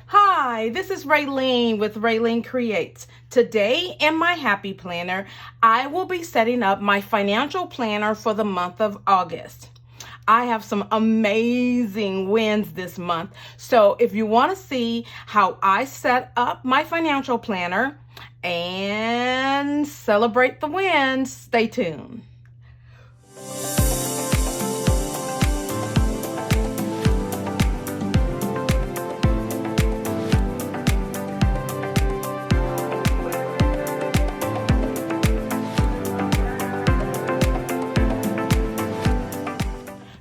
Hi, this is Ralene with RaleneCreates. Today in my Happy Planner, I will be setting up my financial planner for the month of August. I have some amazing wins this month. So if you want to see how I set up my financial planner and celebrate the wins, stay tuned.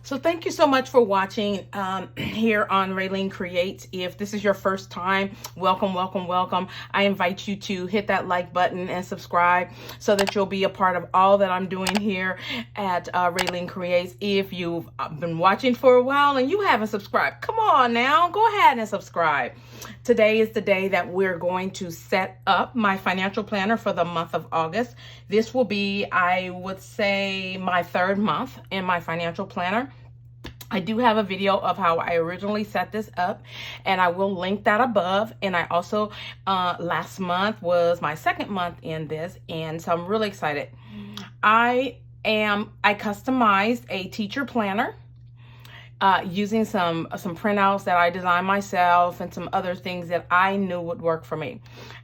So thank you so much for watching here on RaleneCreates. If this is your first time, welcome, welcome, welcome. I invite you to hit that like button and subscribe so that you'll be a part of all that I'm doing here at RaleneCreates. If you've been watching for a while and you haven't subscribed, come on now, go ahead and subscribe. Today is the day that we're going to set up my financial planner for the month of August. This will be, I would say, my third month in my financial planner. I do have a video of how I originally set this up, and I will link that above. And I also, last month was my second month in this, and so I'm really excited. I customized a teacher planner using some printouts that I designed myself and some other things that I knew would work for me.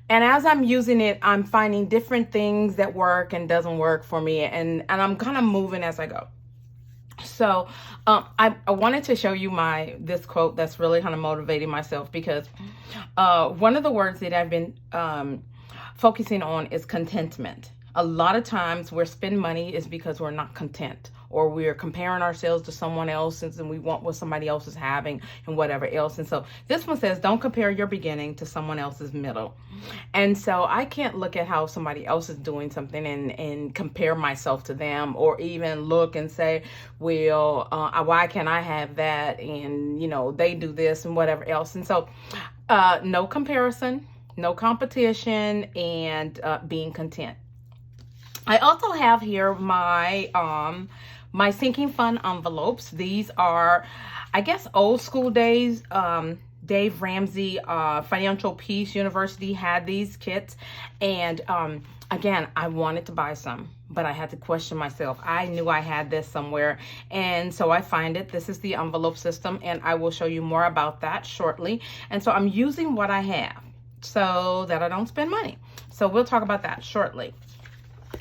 And as I'm using it, I'm finding different things that work and doesn't work for me, and I'm kind of moving as I go. So I wanted to show you this quote that's really kind of motivating myself, because one of the words that I've been focusing on is contentment. A lot of times we're spending money is because we're not content, or we're comparing ourselves to someone else and we want what somebody else is having and whatever else. And so this one says, don't compare your beginning to someone else's middle. And so I can't look at how somebody else is doing something and compare myself to them, or even look and say, well, why can't I have that? And, you know, they do this and whatever else. And so no comparison, no competition, and being content. I also have here my sinking fund envelopes. These are, I guess, old school days. Dave Ramsey, Financial Peace University had these kits. And again, I wanted to buy some, but I had to question myself. I knew I had this somewhere. And so I find it. This is the envelope system, and I will show you more about that shortly. And so I'm using what I have so that I don't spend money. So we'll talk about that shortly.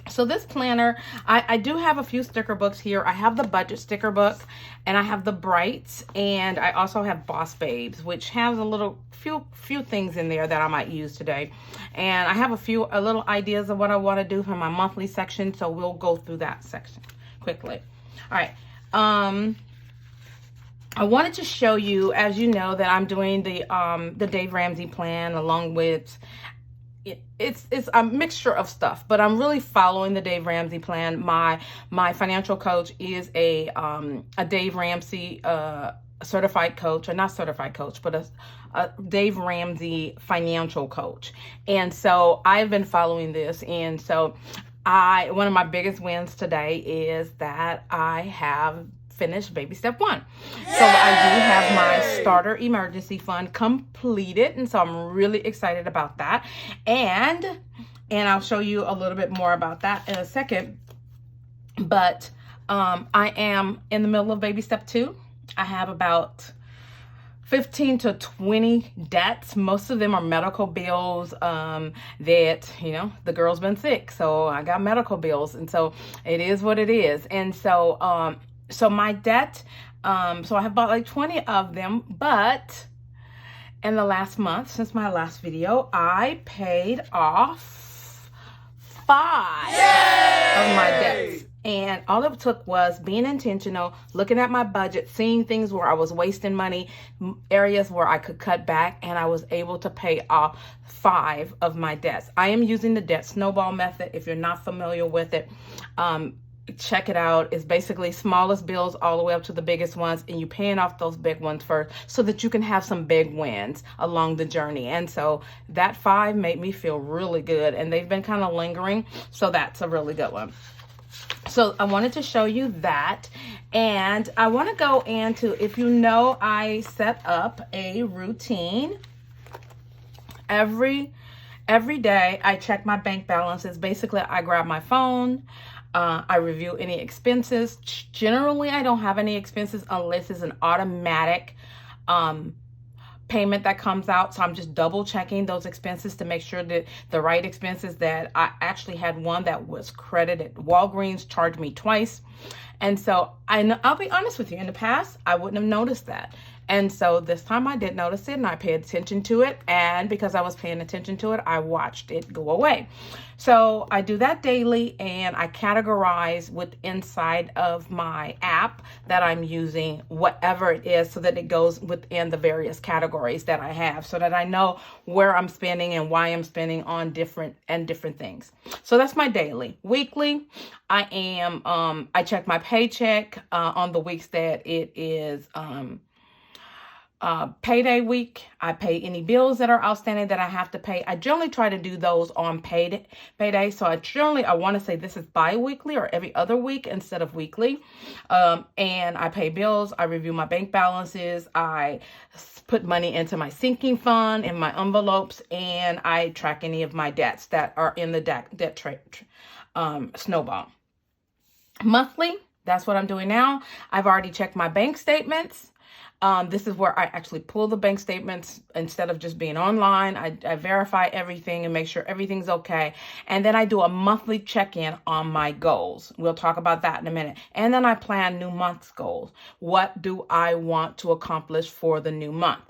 So this planner, I do have a few sticker books here. I have the budget sticker book, and I have the Brights, and I also have Boss Babes, which has a few things in there that I might use today. And I have a little ideas of what I want to do for my monthly section, so we'll go through that section quickly. All right. I wanted to show you, as you know, that I'm doing the Dave Ramsey plan along with. It's a mixture of stuff, but I'm really following the Dave Ramsey plan. My financial coach is a Dave Ramsey certified coach, or not certified coach, but a Dave Ramsey financial coach. And so I've been following this. And so one of my biggest wins today is that I have finished baby step 1. Yay! So I do have my starter emergency fund completed, and so I'm really excited about that. And I'll show you a little bit more about that in a second. But I am in the middle of baby step 2. I have about 15 to 20 debts. Most of them are medical bills that, you know, the girl's been sick, so I got medical bills, and so it is what it is. And so so my debt, so I have about like 20 of them, but in the last month, since my last video, I paid off 5 of my debts. And all it took was being intentional, looking at my budget, seeing things where I was wasting money, areas where I could cut back, and I was able to pay off 5 of my debts. I am using the debt snowball method. If you're not familiar with it, check it out. It's basically smallest bills all the way up to the biggest ones, and you paying off those big ones first so that you can have some big wins along the journey. And so that 5 made me feel really good, and they've been kind of lingering, so that's a really good one. So I wanted to show you that, and I want to go into, if you know, I set up a routine Every day I check my bank balances. Basically, I grab my phone. I review any expenses. Generally, I don't have any expenses unless it's an automatic payment that comes out. So I'm just double checking those expenses to make sure that the right expenses. That I actually had one that was credited. Walgreens charged me twice. And so I'll be honest with you, in the past, I wouldn't have noticed that. And so this time I did notice it and I paid attention to it. And because I was paying attention to it, I watched it go away. So I do that daily, and I categorize with inside of my app that I'm using, whatever it is, so that it goes within the various categories that I have, so that I know where I'm spending and why I'm spending on different things. So that's my daily. Weekly, I check my paycheck on the weeks that it is payday week. I pay any bills that are outstanding that I have to pay. I generally try to do those on payday. So I want to say this is bi-weekly or every other week instead of weekly. And I pay bills. I review my bank balances. I put money into my sinking fund in my envelopes, and I track any of my debts that are in the debt snowball. Monthly, that's what I'm doing now. I've already checked my bank statements. This is where I actually pull the bank statements instead of just being online. I verify everything and make sure everything's okay. And then I do a monthly check-in on my goals. We'll talk about that in a minute. And then I plan new month's goals. What do I want to accomplish for the new month?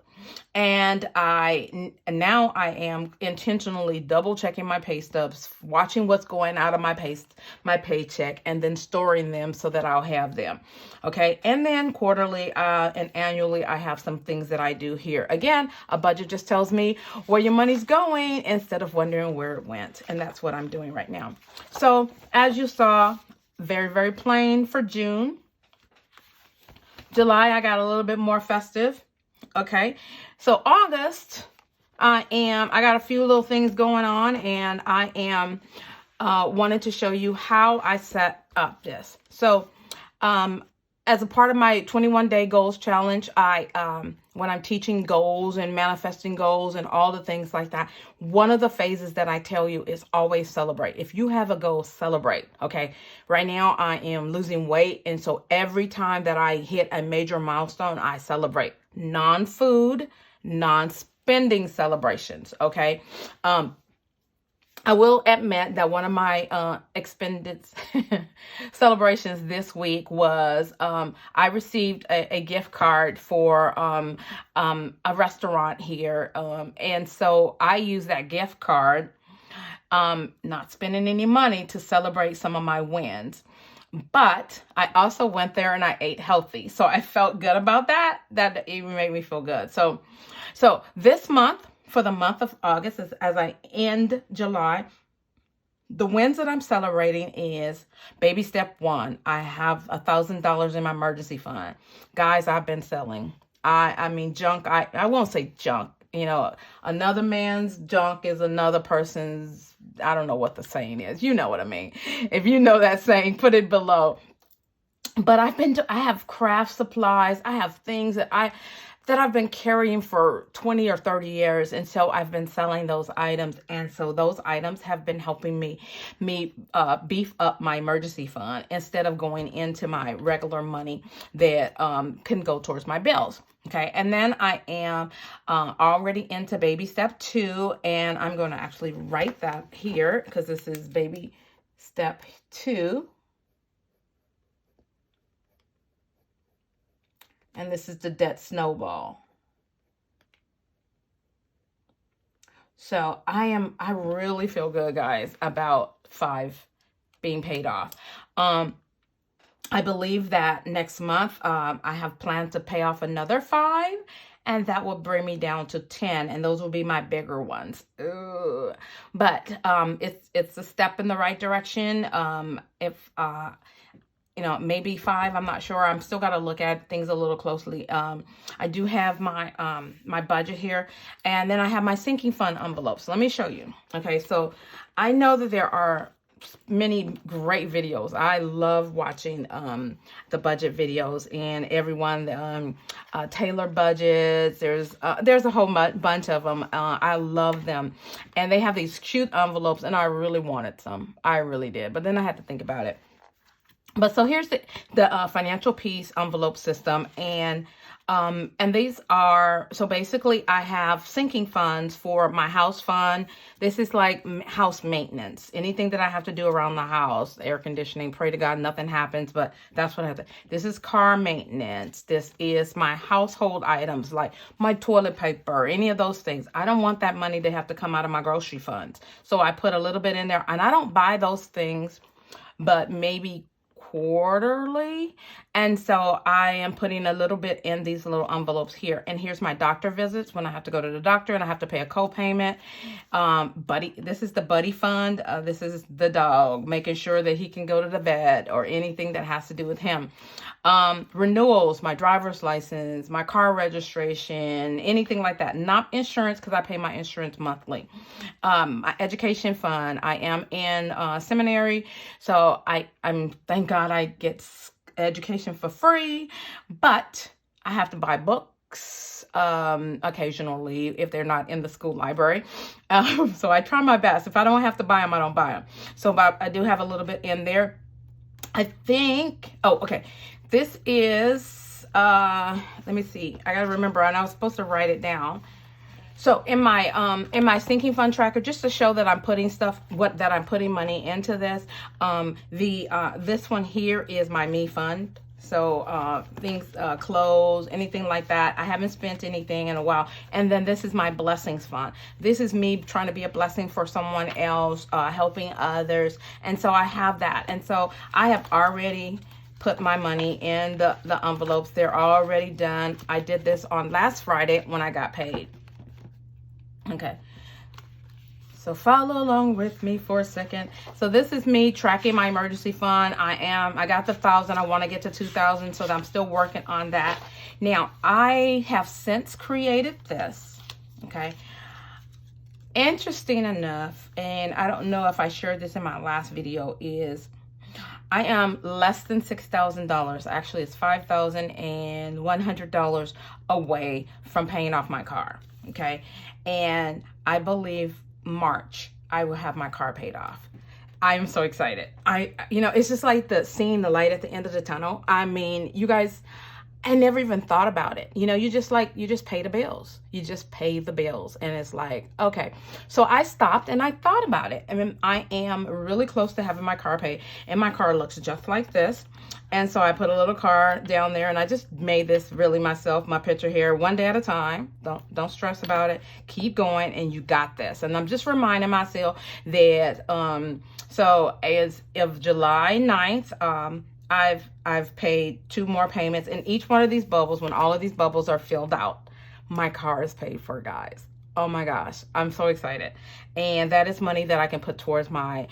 And now I am intentionally double checking my pay stubs, watching what's going out of my paycheck, and then storing them so that I'll have them. Okay. And then quarterly and annually, I have some things that I do here. Again, a budget just tells me where your money's going instead of wondering where it went. And that's what I'm doing right now. So as you saw, very, very plain for June. July, I got a little bit more festive. Okay, so August, I got a few little things going on, and I am wanted to show you how I set up this. So as a part of my 21-day goals challenge, when I'm teaching goals and manifesting goals and all the things like that, one of the phases that I tell you is always celebrate. If you have a goal, celebrate. Okay. Right now I am losing weight. And so every time that I hit a major milestone, I celebrate. Non-food, non-spending celebrations. Okay. I will admit that one of my expended celebrations this week was I received a gift card for a restaurant here. And so I used that gift card, not spending any money, to celebrate some of my wins. But I also went there and I ate healthy. So I felt good about that. That even made me feel good. So this month, for the month of August, as I end July, the wins that I'm celebrating is baby step 1. I have $1,000 in my emergency fund. Guys, I've been selling. I mean, junk. I won't say junk. You know, another man's junk is another person's. I don't know what the saying is. You know what I mean. If you know that saying, put it below. But I have craft supplies. I have things that I've been carrying for 20 or 30 years. And so I've been selling those items. And so those items have been helping me beef up my emergency fund instead of going into my regular money that can go towards my bills. Okay. And then I am already into baby step 2. And I'm going to actually write that here because this is baby step 2. And this is the debt snowball. So I really feel good, guys, about 5 being paid off. I believe that next month, I have planned to pay off another 5, and that will bring me down to 10, and those will be my bigger ones. Ugh. But it's a step in the right direction. Maybe 5, I'm not sure. I'm still got to look at things a little closely. I do have my my budget here, and then I have my sinking fund envelopes. Let me show you. Okay, so I know that there are many great videos. I love watching the budget videos, and everyone tailor budgets. There's a whole bunch of them. I love them, and they have these cute envelopes, and I really wanted some. I really did, but then I had to think about it. But so here's the financial peace envelope system, and these are, so basically I have sinking funds for my house fund. This is like house maintenance, anything that I have to do around the house, air conditioning, pray to God nothing happens, but that's what I have to. This is car maintenance. This is my household items like my toilet paper, any of those things. I don't want that money to have to come out of my grocery funds. So I put a little bit in there, and I don't buy those things, but maybe quarterly. And so I am putting a little bit in these little envelopes here. And here's my doctor visits when I have to go to the doctor and I have to pay a co-payment. This is the buddy fund. This is the dog, making sure that he can go to the vet or anything that has to do with him. Renewals, my driver's license, my car registration, anything like that. Not insurance, because I pay my insurance monthly. My education fund. I am in seminary, so I'm thank God I get education for free, but I have to buy books occasionally if they're not in the school library. So I try my best. If I don't have to buy them, I don't buy them. So I do have a little bit in there. I think, oh, okay. This is, let me see. I gotta remember, and I was supposed to write it down. So in my sinking fund tracker, just to show that I'm putting that I'm putting money into this, this one here is my me fund. So things, clothes, anything like that. I haven't spent anything in a while. And then this is my blessings fund. This is me trying to be a blessing for someone else, helping others. And so I have that. And so I have already put my money in the envelopes. They're already done. I did this on last Friday when I got paid. Okay, so follow along with me for a second. So this is me tracking my emergency fund. I got the 1,000. I want to get to 2,000, so I'm still working on that. Now, I have since created this, okay? Interesting enough, and I don't know if I shared this in my last video, is I am less than $6,000. Actually, it's $5,100 away from paying off my car. Okay. And I believe March, I will have my car paid off. I am so excited. It's just like seeing the light at the end of the tunnel. I mean, you guys, I never even thought about it. You just pay the bills. You just pay the bills. And it's like, okay. So I stopped and I thought about it. I mean, I am really close to having my car paid, and my car looks just like this. And so I put a little car down there, and I just made this really myself, my picture here, one day at a time. Don't stress about it. Keep going, and you got this. And I'm just reminding myself that, so as of July 9th, I've paid 2 more payments, and each one of these bubbles, when all of these bubbles are filled out, my car is paid for, guys. Oh my gosh, I'm so excited. And that is money that I can put towards my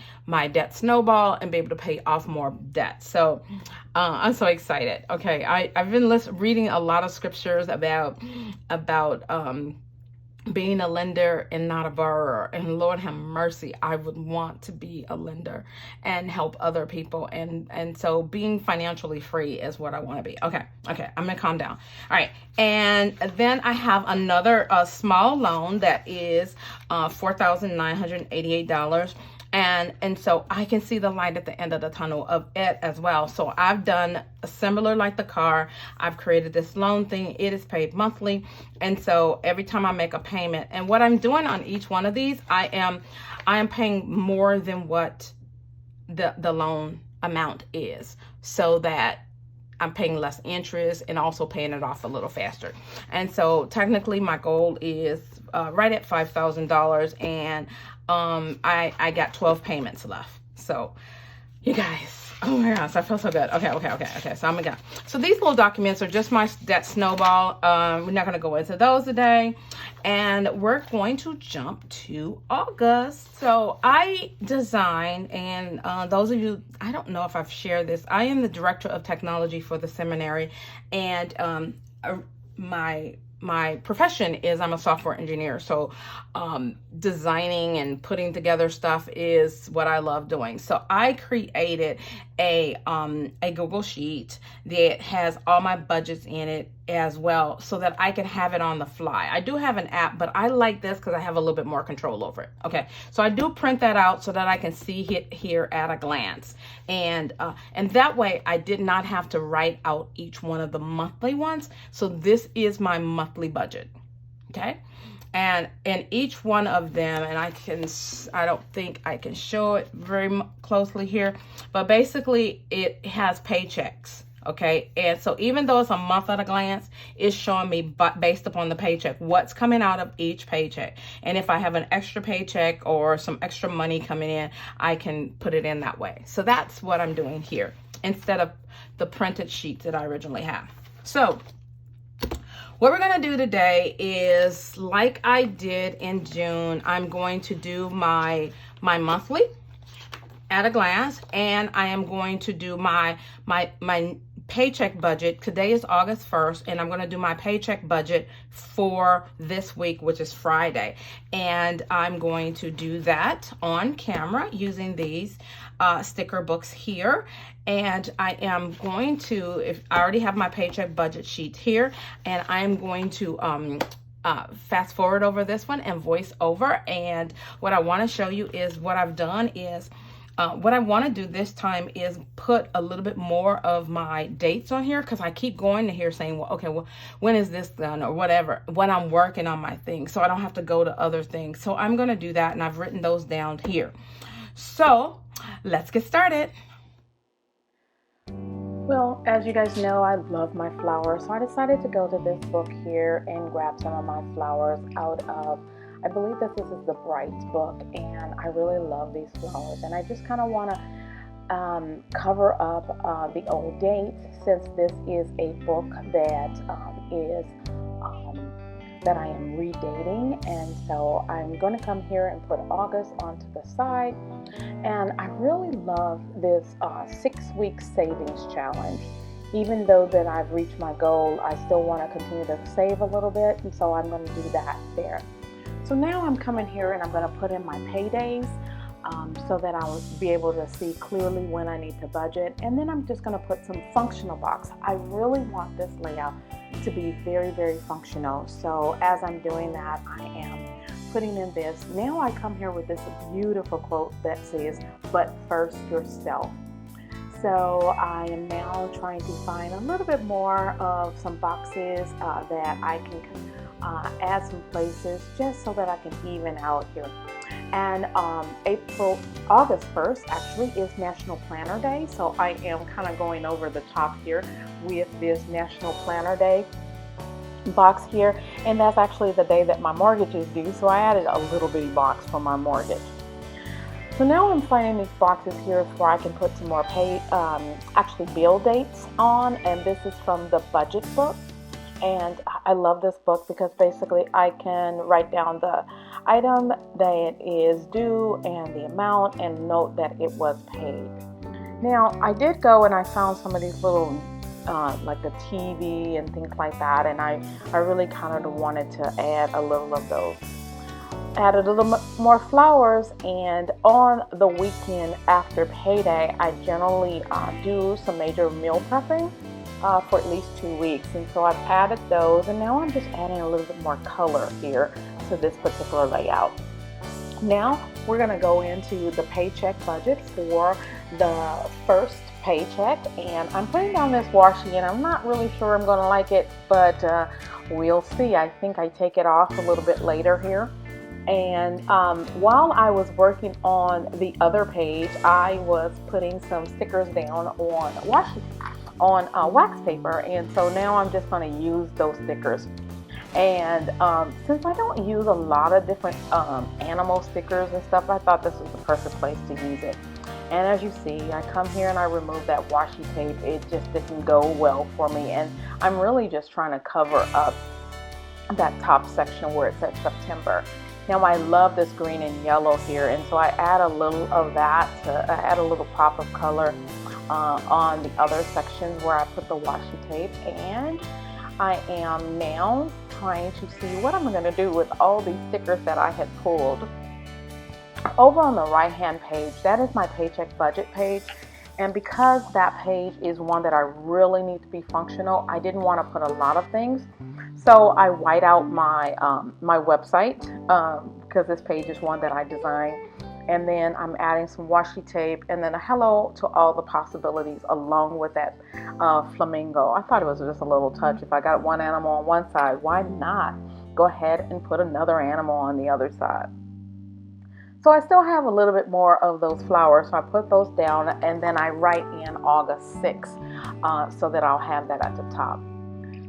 debt snowball and be able to pay off more debt. So I'm so excited. Okay, I've been reading a lot of scriptures about being a lender and not a borrower. And Lord have mercy, I would want to be a lender and help other people. And so being financially free is what I want to be. Okay, I'm gonna calm down. All right, and then I have another small loan that is $4,988. And so I can see the light at the end of the tunnel of it as well. So I've done similar like the car. I've created this loan thing. It is paid monthly. And so every time I make a payment, and what I'm doing on each one of these, I am paying more than what the loan amount is, so that I'm paying less interest and also paying it off a little faster. And so technically my goal is right at $5,000, and I got 12 payments left. So you guys, oh my gosh, I feel so good. Okay. So I'm gonna go. So these little documents are just my debt snowball. We're not gonna go into those today, and we're going to jump to August. So I design, and those of you, I don't know if I've shared this, I am the director of technology for the seminary, and my my profession is I'm a software engineer. So designing and putting together stuff is what I love doing. So I created a Google Sheet that has all my budgets in it as well, so that I can have it on the fly. I do have an app, but I like this because I have a little bit more control over it. Okay, so I do print that out so that I can see it here at a glance, and that way I did not have to write out each one of the monthly ones. So this is my monthly budget. Okay, and in each one of them, and I don't think I can show it very closely here, but basically it has paychecks. Okay, and so even though it's a month at a glance, it's showing me based upon the paycheck what's coming out of each paycheck. And if I have an extra paycheck or some extra money coming in, I can put it in that way. So that's what I'm doing here instead of the printed sheets that I originally have. So what we're going to do today is, like I did in June, I'm going to do my monthly at a glance, and I am going to do my paycheck budget. Today is August 1st, and I'm going to do my paycheck budget for this week, which is Friday. And I'm going to do that on camera using these sticker books here. And I am going to, I already have my paycheck budget sheet here, and I'm going to fast forward over this one and voice over. And what I want to show you is what I've done is, what I want to do this time is put a little bit more of my dates on here, because I keep going to here saying, well, okay, well, when is this done or whatever, when I'm working on my thing, so I don't have to go to other things. So I'm going to do that, and I've written those down here. So let's get started. Well, as you guys know, I love my flowers, so I decided to go to this book here and grab some of my flowers out of, I believe that this is the Bright book, and I really love these flowers, and I just kind of want to cover up the old dates, since this is a book that that I am redating. And so I'm going to come here and put August onto the side. And I really love this 6-week savings challenge. Even though that I've reached my goal, I still want to continue to save a little bit, and so I'm going to do that there. So now I'm coming here and I'm going to put in my paydays so that I'll be able to see clearly when I need to budget. And then I'm just going to put some functional box. I really want this layout to be very, very functional. So as I'm doing that, I am putting in this. Now I come here with this beautiful quote that says, "But first yourself." So I am now trying to find a little bit more of some boxes that I can add some places, just so that I can even out here. And August 1st actually is National Planner Day. So I am kind of going over the top here with this National Planner Day box here. And that's actually the day that my mortgage is due. So I added a little bitty box for my mortgage. So now I'm finding these boxes here where I can put some more actually bill dates on. And this is from the budget book. And I love this book because basically I can write down the item that is due and the amount, and note that it was paid. Now I did go and I found some of these little like the TV and things like that, and I really kind of wanted to add a little of those. Added a little more flowers, and on the weekend after payday I generally do some major meal prepping for at least 2 weeks, and so I've added those, and now I'm just adding a little bit more color here to this particular layout. Now we're going to go into the paycheck budget for the first paycheck, and I'm putting down this washi, and I'm not really sure I'm going to like it, but we'll see. I think I take it off a little bit later here. And while I was working on the other page, I was putting some stickers down on washi, on wax paper, and so now I'm just going to use those stickers. And since I don't use a lot of different animal stickers and stuff, I thought this was the perfect place to use it. And as you see, I come here and I remove that washi tape. It just didn't go well for me, and I'm really just trying to cover up that top section where it says September. Now I love this green and yellow here, and so I add a little of that to add a little pop of color on the other sections where I put the washi tape. And I am now trying to see what I'm going to do with all these stickers that I had pulled. Over on the right hand page, that is my paycheck budget page. And because that page is one that I really need to be functional, I didn't want to put a lot of things. So I white out my my website because this page is one that I designed. And then I'm adding some washi tape and then a hello to all the possibilities along with that flamingo. I thought it was just a little touch. If I got one animal on one side, why not go ahead and put another animal on the other side? So I still have a little bit more of those flowers, so I put those down and then I write in August 6th so that I'll have that at the top.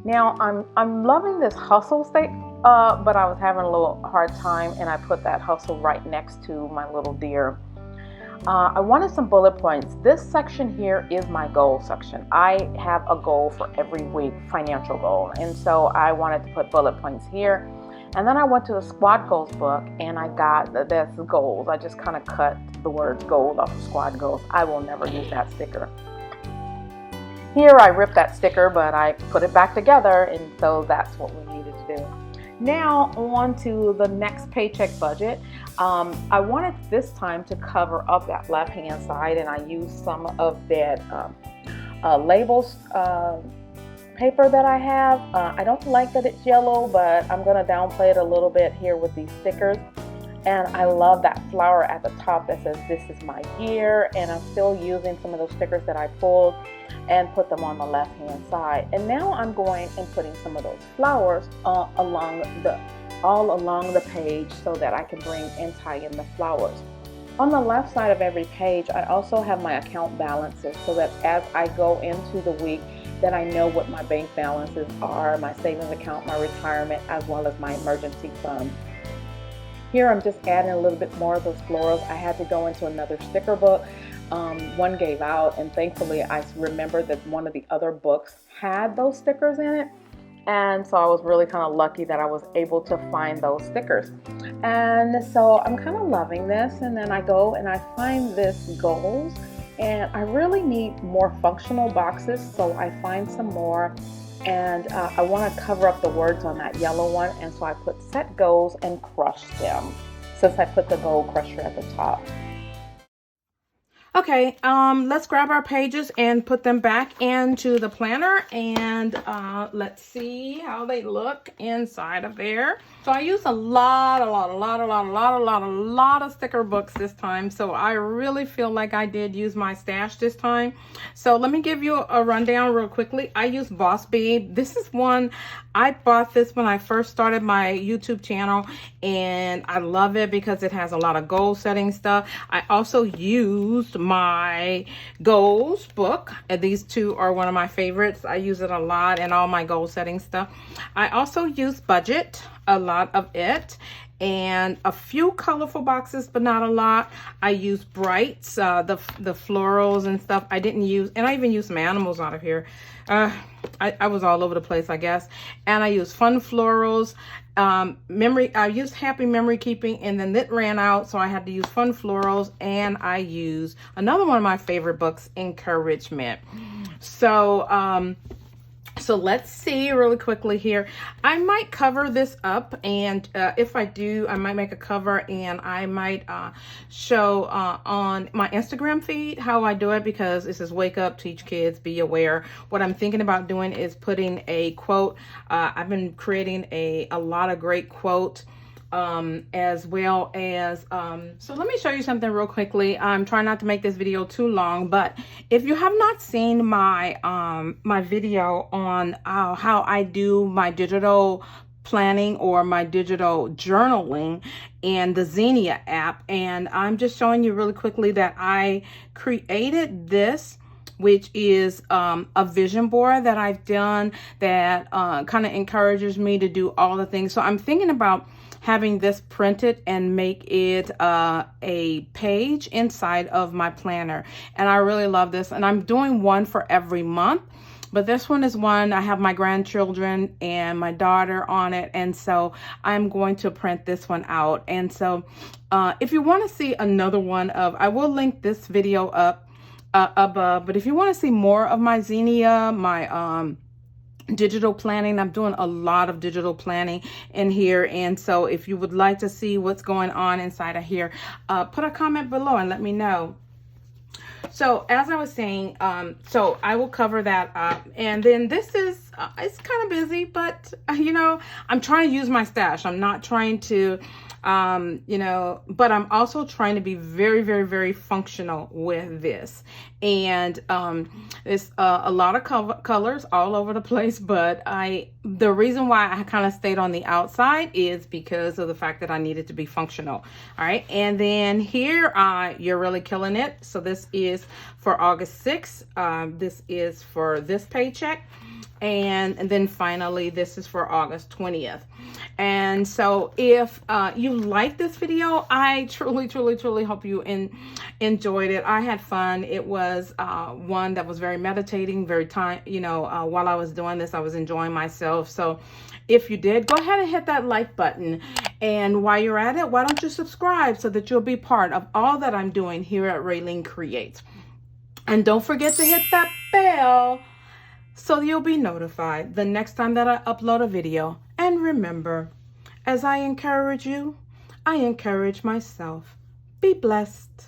Now I'm loving this hustle stick, but I was having a little hard time and I put that hustle right next to my little deer. I wanted some bullet points. This section here is my goal section. I have a goal for every week, financial goal, and so I wanted to put bullet points here. And then I went to the Squad Goals book and I got this goals. I just kind of cut the words gold off of Squad Goals. I will never use that sticker. Here I ripped that sticker, but I put it back together, and so that's what we needed to do. Now on to the next paycheck budget. I wanted this time to cover up that left hand side, and I used some of that labels paper that I have. I don't like that it's yellow, but I'm going to downplay it a little bit here with these stickers. And I love that flower at the top that says this is my year, and I'm still using some of those stickers that I pulled and put them on the left hand side. And now I'm going and putting some of those flowers all along the page so that I can bring and tie in the flowers. On the left side of every page, I also have my account balances so that as I go into the week, that I know what my bank balances are, my savings account, my retirement, as well as my emergency fund. Here I'm just adding a little bit more of those florals. I had to go into another sticker book. One gave out, and thankfully I remembered that one of the other books had those stickers in it. And so I was really kind of lucky that I was able to find those stickers. And so I'm kind of loving this. And then I go and I find this goals. And I really need more functional boxes, so I find some more, and I want to cover up the words on that yellow one, and so I put set goals and crush them, since I put the goal crusher at the top. Okay, let's grab our pages and put them back into the planner, and let's see how they look inside of there. So I used a lot of sticker books this time, so I really feel like I did use my stash this time. So let me give you a rundown real quickly. I use Boss Babe. This is one, I bought this when I first started my YouTube channel, and I love it because it has a lot of goal setting stuff. I also used my goals book, and these two are one of my favorites. I use it a lot in all my goal setting stuff. I also use Budget, a lot of it, and a few colorful boxes, but not a lot. I use Brights, the florals and stuff. I didn't use, and I even used some animals out of here. I was all over the place, I guess. And I used Fun Florals, I used Happy Memory Keeping, and then it ran out, so I had to use Fun Florals, and I used another one of my favorite books, Encouragement. So let's see really quickly here. I might cover this up, and if I do, I might make a cover, and I might show on my Instagram feed how I do it, because this is Wake Up, Teach Kids, Be Aware. What I'm thinking about doing is putting a quote. I've been creating a lot of great quotes, as well as so let me show you something real quickly. I'm trying not to make this video too long, but if you have not seen my my video on how I do my digital planning or my digital journaling in the Xenia app, and I'm just showing you really quickly that I created this, which is a vision board that I've done that kind of encourages me to do all the things. So I'm thinking about having this printed and make it a page inside of my planner. And I really love this. And I'm doing one for every month. But this one is one, I have my grandchildren and my daughter on it. And so I'm going to print this one out. And so if you want to see another one of, I will link this video up above. But if you want to see more of my Xenia, digital planning. I'm doing a lot of digital planning in here. And so if you would like to see what's going on inside of here, put a comment below and let me know. So as I was saying, so I will cover that up. And then this is, it's kind of busy, but you know, I'm trying to use my stash. I'm not trying to, you know, but I'm also trying to be very, very, very functional with this. And it's a lot of colors all over the place, but the reason why I kind of stayed on the outside is because of the fact that I needed to be functional. All right. And then here, you're really killing it. So this is for August 6th. This is for this paycheck. And then finally, this is for August 20th. And so if you like this video, I truly, truly, truly hope you enjoyed it. I had fun. It was one that was very meditating, very while I was doing this, I was enjoying myself. So if you did, go ahead and hit that like button. And while you're at it, why don't you subscribe so that you'll be part of all that I'm doing here at RaleneCreates. And don't forget to hit that bell so you'll be notified the next time that I upload a video. And remember, as I encourage you, I encourage myself. Be blessed.